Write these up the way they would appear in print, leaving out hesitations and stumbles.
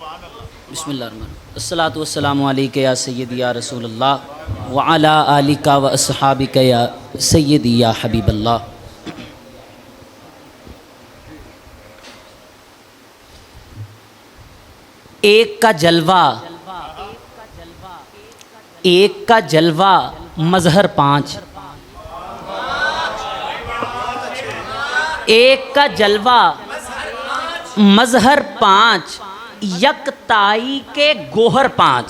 बिस्मिल्लाहिर्रहमानिर्रहीम। अस्सलातु वस्सलामु अलैका या सय्यदी या रसूलल्लाह व अला आलिका व अस्हाबिका या सय्यदी या हबीबल्लाह। एक का जलवा, एक का जलवा मजहर पाँच। एक का जलवा मजहर पाँच, यकताई के गोहर पाँच।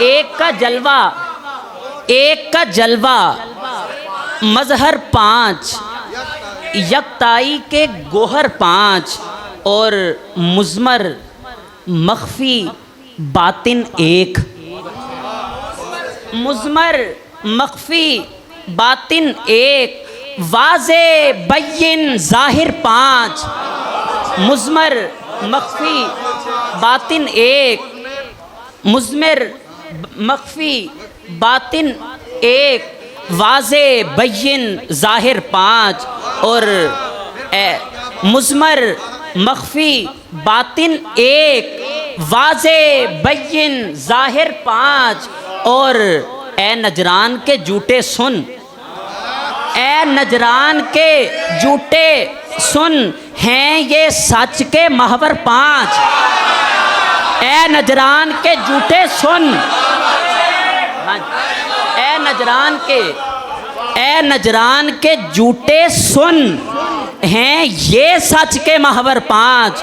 एक का जलवा, एक का जलवा मजहर पाँच, यकताई के गोहर पाँच, और मुज़मर मख्फी बातिन एक। मुज़मर मख्फी बातिन एक, वाज़े बय्यिन ज़ाहिर पाँच। मुज़मर मख्फी बातिन एक, मुज़मर मख्फी बातिन एक, वाज़े बय्यिन ज़ाहिर पाँच, और मुज़मर मख्फी बातिन एक, वाज़े बय्यिन ज़ाहिर पाँच। और ए नजरान के जूटे सुन, ए नजरान के जूटे सुन, हैं ये सच के महवर पाँच। ए नजरान के जूटे सुन, ए नजरान के, ए नजरान के जूटे सुन, हैं ये सच के महवर पाँच।